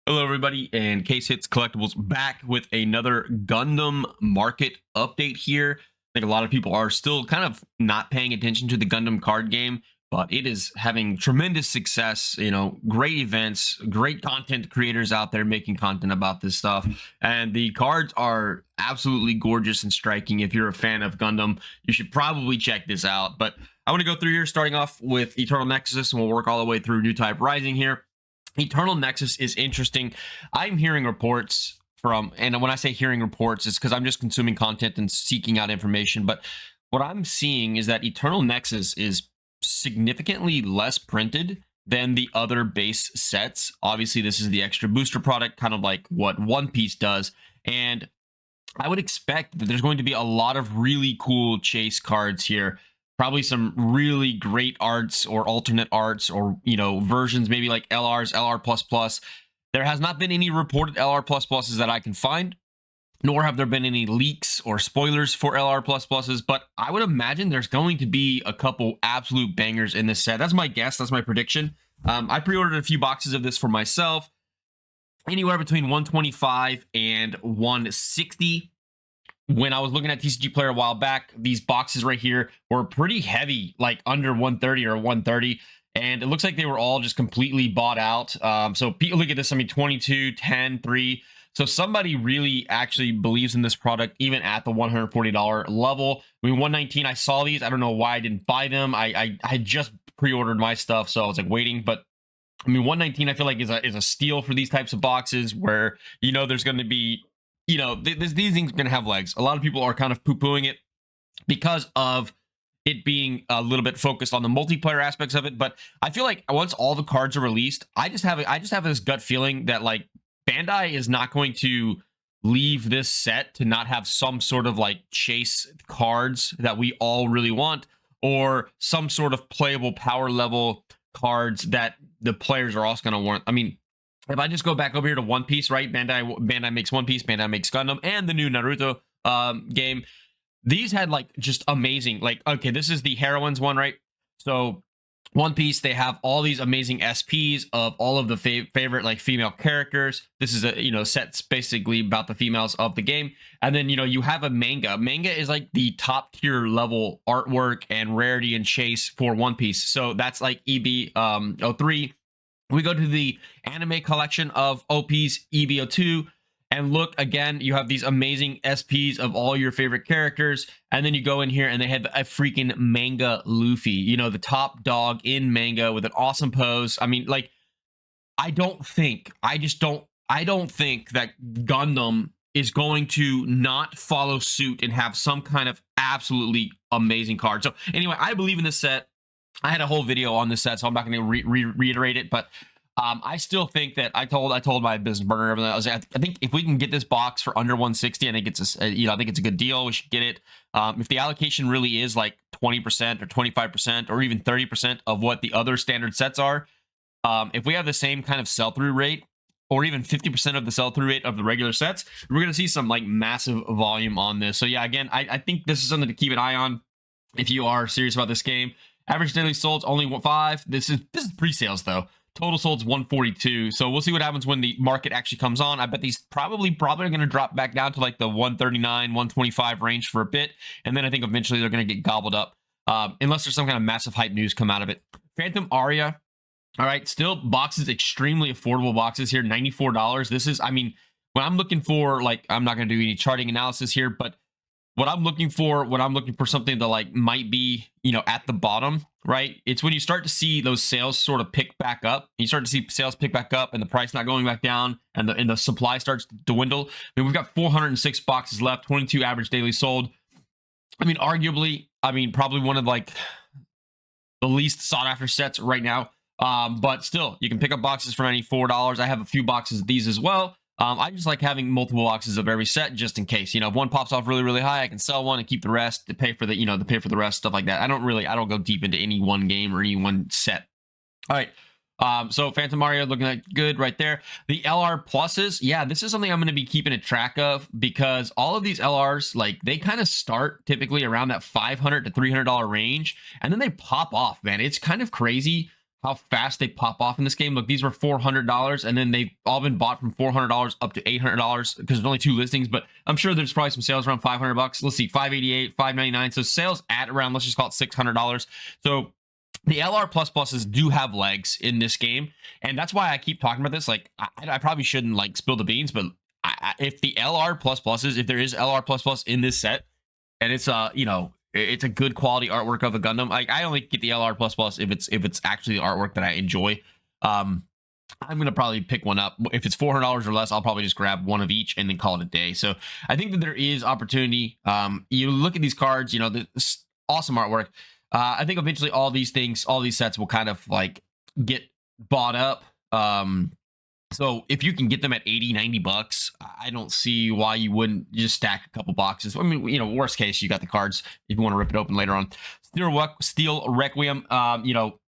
Hello, everybody, and Case Hits Collectibles back with another Gundam market update here. I think a lot of people are still kind of not paying attention to the Gundam card game, but it is having tremendous success. Great events, great content creators out there making content about this stuff, and the cards are absolutely gorgeous and striking. If you're a fan of Gundam, you should probably check this out. But I want to go through here, starting off with Eternal Nexus, and we'll work all the way through New Type Rising here. Eternal Nexus is interesting. I'm hearing reports from, and when I say hearing reports, it's because I'm just consuming content and seeking out information. But what I'm seeing is that Eternal Nexus is significantly less printed than the other base sets. Obviously, this is the extra booster product, kind of like what One Piece does. And I would expect that there's going to be a lot of really cool chase cards here. Probably some really great arts or alternate arts or, versions, maybe like LRs, LR++. There has not been any reported LR++s that I can find, nor have there been any leaks or spoilers for LR++s, but I would imagine there's going to be a couple absolute bangers in this set. That's my guess. That's my prediction. I pre-ordered a few boxes of this for myself, anywhere between 125 and 160. When I was looking at TCG Player a while back, these boxes right here were pretty heavy, like under 130 or 130. And it looks like they were all just completely bought out. So people look at this, 22, 10, 3. So somebody really actually believes in this product, even at the $140 level. 119, I saw these. I don't know why I didn't buy them. I had just pre-ordered my stuff, so I was like waiting. But 119, I feel like is a steal for these types of boxes where, there's going to be, these things are going to have legs. A lot of people are kind of poo-pooing it because of it being a little bit focused on the multiplayer aspects of it. But I feel like once all the cards are released, I just have this gut feeling that like Bandai is not going to leave this set to not have some sort of like chase cards that we all really want, or some sort of playable power level cards that the players are also going to want. If I just go back over here to One Piece, right? Bandai makes One Piece, Bandai makes Gundam, and the new Naruto game. These had like just amazing, like, okay, this is the heroines one, right? So One Piece, they have all these amazing SPs of all of the favorite like female characters. This is a sets basically about the females of the game. And then you have a manga. Manga is like the top tier level artwork and rarity and chase for One Piece. So that's like EB 03. We go to the anime collection of OP's EBO2, and look again, you have these amazing SPs of all your favorite characters. And then you go in here and they have a freaking manga Luffy, the top dog in manga with an awesome pose. I don't think that Gundam is going to not follow suit and have some kind of absolutely amazing card. So anyway, I believe in this set. I had a whole video on this set, so I'm not going to reiterate it, but I still think that I told my business partner, I think if we can get this box for under 160, I think it's I think it's a good deal. We should get it. If the allocation really is like 20% or 25% or even 30% of what the other standard sets are, if we have the same kind of sell-through rate, or even 50% of the sell-through rate of the regular sets, we're going to see some like massive volume on this. So yeah, again, I think this is something to keep an eye on if you are serious about this game. Average daily solds only 5. This is pre-sales though. Total solds 142. So we'll see what happens when the market actually comes on. I bet these probably are going to drop back down to like the 139, 125 range for a bit, and then I think eventually they're going to get gobbled up, unless there's some kind of massive hype news come out of it. Phantom Aria. All right, still boxes, extremely affordable boxes here, $94. This is, when I'm looking for, like, I'm not going to do any charting analysis here, but what I'm looking for something that like might be, at the bottom, right? It's when you start to see those sales sort of pick back up. You start to see sales pick back up and the price not going back down, and the supply starts to dwindle. We've got 406 boxes left, 22 average daily sold. Arguably, probably one of like the least sought after sets right now. But still, you can pick up boxes for $94. I have a few boxes of these as well. I just like having multiple boxes of every set just in case. If one pops off really, really high, I can sell one and keep the rest to pay for the, to pay for the rest, stuff like that. I don't go deep into any one game or any one set. All right. So Phantom Aria looking like good right there. The LR pluses, yeah, this is something I'm going to be keeping a track of, because all of these LRs, like, they kind of start typically around that $500 to $300 range, and then they pop off, man. It's kind of crazy how fast they pop off in this game. Look, these were $400, and then they've all been bought from $400 up to $800 because there's only 2 listings. But I'm sure there's probably some sales around $500. Let's see, $588, $599. So sales at around, let's just call it $600. So the LR plus pluses do have legs in this game, and that's why I keep talking about this. Like, I probably shouldn't like spill the beans, but if the LR plus pluses, if there is LR plus plus in this set, and it's you know, it's a good quality artwork of a Gundam. Like, I only get the LR plus plus if it's actually the artwork that I enjoy. I'm gonna probably pick one up. If it's $400 or less, I'll probably just grab one of each and then call it a day. So I think that there is opportunity. You look at these cards, you know, this awesome artwork. I think eventually all these things, all these sets will kind of like get bought up. So if you can get them at 80, 90 bucks, I don't see why you wouldn't just stack a couple boxes. I mean, you know, worst case, you got the cards if you want to rip it open later on. Steel Requiem, you know,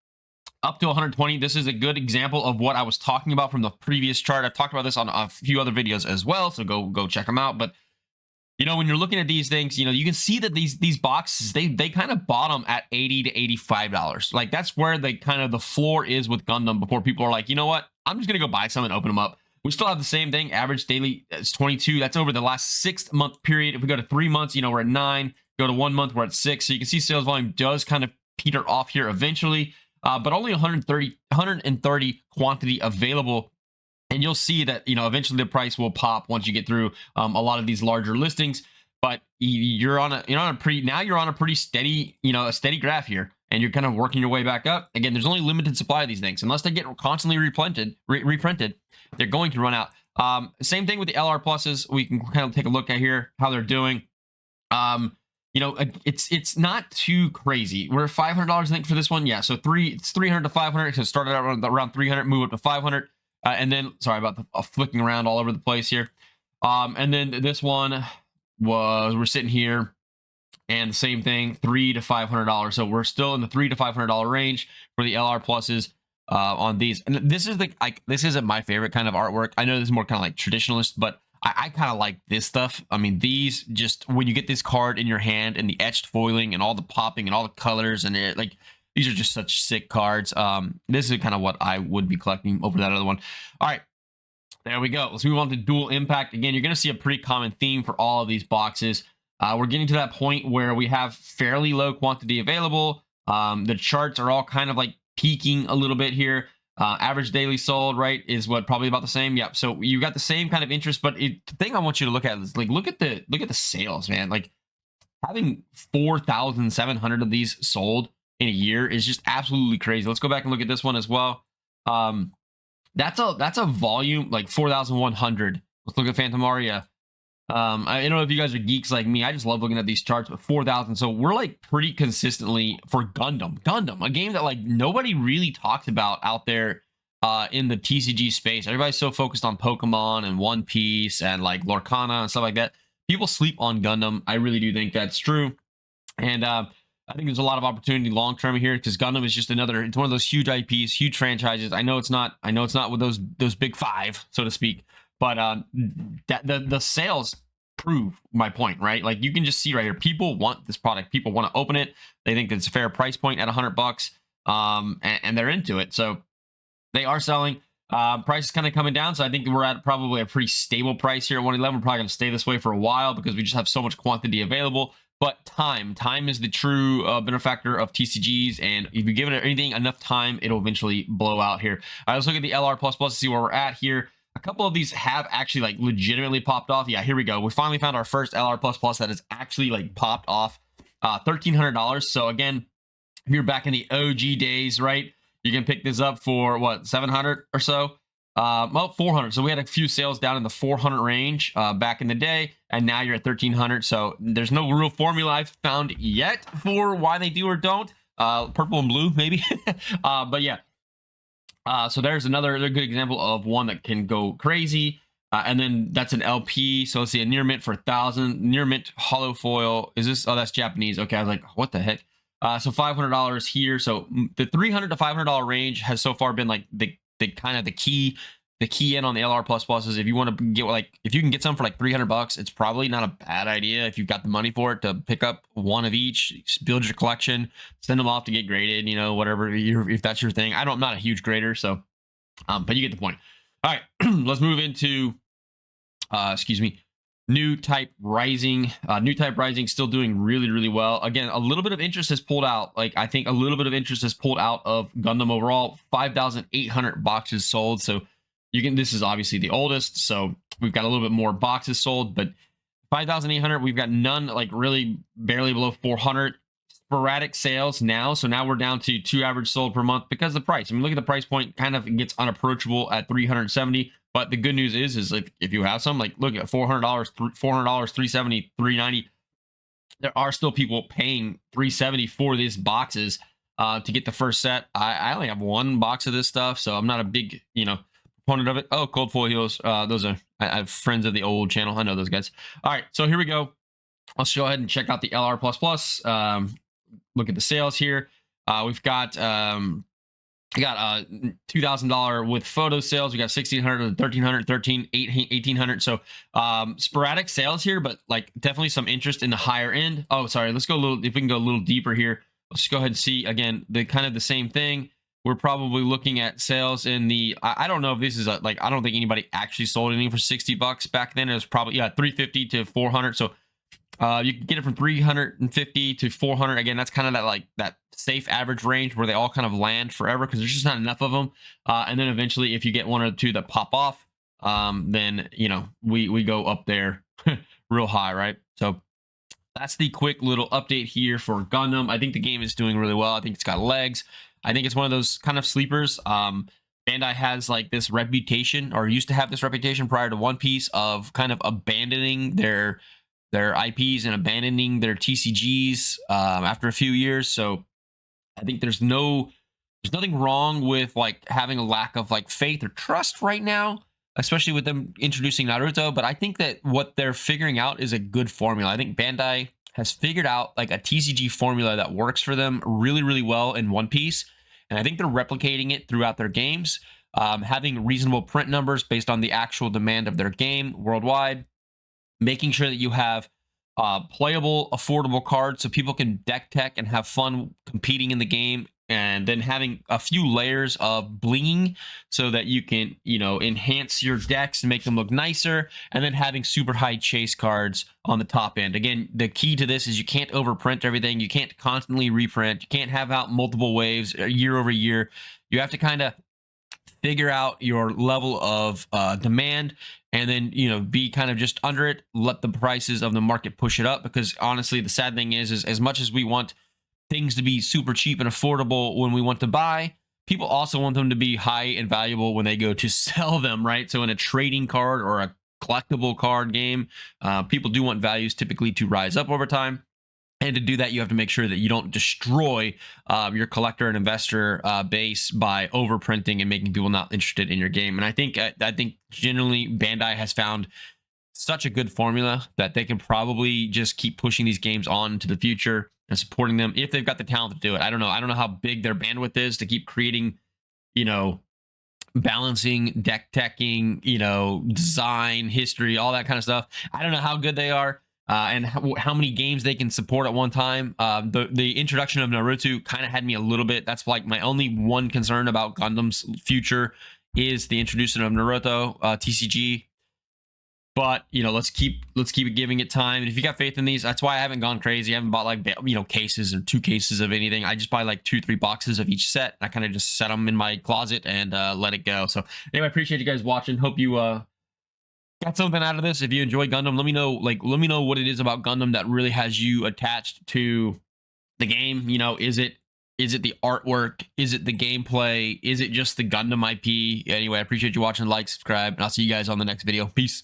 up to 120. This is a good example of what I was talking about from the previous chart. I've talked about this on a few other videos as well, so go check them out. But you know, when you're looking at these things, you know, you can see that these boxes, they kind of bottom at $80 to $85. Like, that's where the kind of the floor is with Gundam before people are like, you know what, I'm just gonna go buy some and open them up. We still have the same thing. Average daily is 22. That's over the last 6-month period. If we go to 3 months, you know, we're at 9. Go to 1 month, we're at 6. So you can see sales volume does kind of peter off here eventually, but only 130 quantity available. And you'll see that, you know, eventually the price will pop once you get through a lot of these larger listings. But you're on a pretty steady, you know, a steady graph here, and you're kind of working your way back up. Again, there's only limited supply of these things. Unless they get constantly reprinted, they're going to run out. Same thing with the LR pluses. We can kind of take a look at here how they're doing. You know, it's not too crazy. We're $500, I think, for this one. Yeah, so it's 300 to 500. So started out around 300, move up to 500. And then, sorry about the flicking around all over the place here. And then this one we're sitting here, and the same thing, $300 to $500. So we're still in the $300 to $500 range for the LR pluses on these. And this is this isn't my favorite kind of artwork. I know this is more kind of like traditionalist, but I kind of like this stuff. I mean, these just, when you get this card in your hand and the etched foiling and all the popping and all the colors and it, like, these are just such sick cards. This is kind of what I would be collecting over that other one. All right, there we go. Let's move on to dual impact. Again, you're going to see a pretty common theme for all of these boxes. We're getting to that point where we have fairly low quantity available. The charts are all kind of like peaking a little bit here. Average daily sold, right, is what, probably about the same. Yep. So you got the same kind of interest, but the thing I want you to look at is, like, look at the sales, man. Like, having 4,700 of these sold in a year is just absolutely crazy. Let's go back and look at this one as well. That's a volume, like 4,100. Let's look at Phantom Aria. I don't know if you guys are geeks like me. I just love looking at these charts, but 4,000. So we're like pretty consistently for Gundam, a game that like nobody really talks about out there in the TCG space. Everybody's so focused on Pokemon and One Piece and like Lorcana and stuff like that. People sleep on Gundam. I really do think that's true. And I think there's a lot of opportunity long term here, because Gundam is just it's one of those huge IPs, huge franchises. I know it's not with those big five, so to speak, but that the sales prove my point, right? Like, you can just see right here, people want this product, people want to open it, they think it's a fair price point at $100, and they're into it, so they are selling. Price is kind of coming down, so I think we're at probably a pretty stable price here at 111. We're probably going to stay this way for a while because we just have so much quantity available. But time is the true benefactor of TCGs, and if you give it anything enough time, it'll eventually blow out here. All right, let's look at the LR plus to see where we're at here. A couple of these have actually like legitimately popped off. Yeah, here we go. We finally found our first LR plus that has actually like popped off. $1,300. So again, if you're back in the OG days, right, you can pick this up for what, 700 or so. Well, 400. So we had a few sales down in the 400 range back in the day, and now you're at 1,300. So there's no real formula I've found yet for why they do or don't. Purple and blue, maybe. But yeah. So there's another good example of one that can go crazy. And then that's an LP. So let's see, a near mint for 1,000. Near mint hollow foil. Is this? Oh, that's Japanese. Okay, I was like, what the heck? So $500 here. So the $300 to $500 range has so far been like the kind of the key the key in on the LR plus pluses, if you want to get like, if you can get some for like $300, it's probably not a bad idea if you've got the money for it to pick up one of each, build your collection, send them off to get graded, you know, whatever, if that's your thing. I'm not a huge grader, so but you get the point. All right, let's move into excuse me, new type rising. New type rising still doing really well. Again, a little bit of interest has pulled out. Like, I think a little bit of interest has pulled out of Gundam overall. 5,800 boxes sold. So you can, this is obviously the oldest, so we've got a little bit more boxes sold, but 5,800, we've got none, like really barely below 400 sporadic sales now. So now we're down to 2 average sold per month because of the price. I mean, look at the price point, kind of gets unapproachable at 370. But the good news is like, if you have some, like, look at $400, $400, 370, 390. There are still people paying 370 for these boxes to get the first set. I only have one box of this stuff, so I'm not a big, you know, proponent of it. Oh, cold foil heels. Those are, I have friends of the old channel. I know those guys. All right, so here we go. Let's go ahead and check out the LR plus. Look at the sales here. We've got $2,000 with photo sales. We got 1,600, 1,300, 1,800. So sporadic sales here, but like definitely some interest in the higher end. Oh, sorry. Let's go a little, if we can go a little deeper here. Let's go ahead and see again, the kind of the same thing. We're probably looking at sales in the, I don't know if this is a, like, I don't think anybody actually sold anything for $60 back then. It was probably, yeah, 350 to 400. So you can get it from 350 to 400. Again, that's kind of that, like that safe average range where they all kind of land forever because there's just not enough of them. And then eventually, if you get one or two that pop off, then, you know, we go up there real high, right? So that's the quick little update here for Gundam. I think the game is doing really well. I think it's got legs. I think it's one of those kind of sleepers. Bandai has like this reputation, or used to have this reputation prior to One Piece, of kind of abandoning their IPs and abandoning their TCGs after a few years. So I think there's nothing wrong with like having a lack of like faith or trust right now, especially with them introducing Naruto. But I think that what they're figuring out is a good formula. I think Bandai has figured out like a TCG formula that works for them really well in One Piece. And I think they're replicating it throughout their games, having reasonable print numbers based on the actual demand of their game worldwide, making sure that you have playable, affordable cards so people can deck tech and have fun competing in the game, and then having a few layers of blinging so that you can, you know, enhance your decks and make them look nicer, and then having super high chase cards on the top end. Again, the key to this is you can't overprint everything. You can't constantly reprint. You can't have out multiple waves year over year. You have to kind of figure out your level of demand, and then, you know, be kind of just under it, let the prices of the market push it up. Because honestly, the sad thing is as much as we want things to be super cheap and affordable when we want to buy, people also want them to be high and valuable when they go to sell them, right? So in a trading card or a collectible card game, people do want values typically to rise up over time. And to do that, you have to make sure that you don't destroy your collector and investor base by overprinting and making people not interested in your game. And I think generally Bandai has found such a good formula that they can probably just keep pushing these games on into the future and supporting them if they've got the talent to do it. I don't know how big their bandwidth is to keep creating, you know, balancing, deck teching, you know, design, history, all that kind of stuff. I don't know how good they are. And how many games they can support at one time. The introduction of Naruto kind of had me a little bit. That's like my only one concern about Gundam's future is the introduction of Naruto TCG. But, you know, let's keep giving it time. And if you got faith in these, that's why I haven't gone crazy. I haven't bought like, you know, cases or 2 cases of anything. I just buy like 2-3 boxes of each set. I kind of just set them in my closet and let it go. So anyway, I appreciate you guys watching. Hope you got something out of this. If you enjoy Gundam, let me know what it is about Gundam that really has you attached to the game. You know, is it the artwork? Is it the gameplay? Is it just the Gundam IP? Anyway, I appreciate you watching. Like, subscribe, and I'll see you guys on the next video. Peace.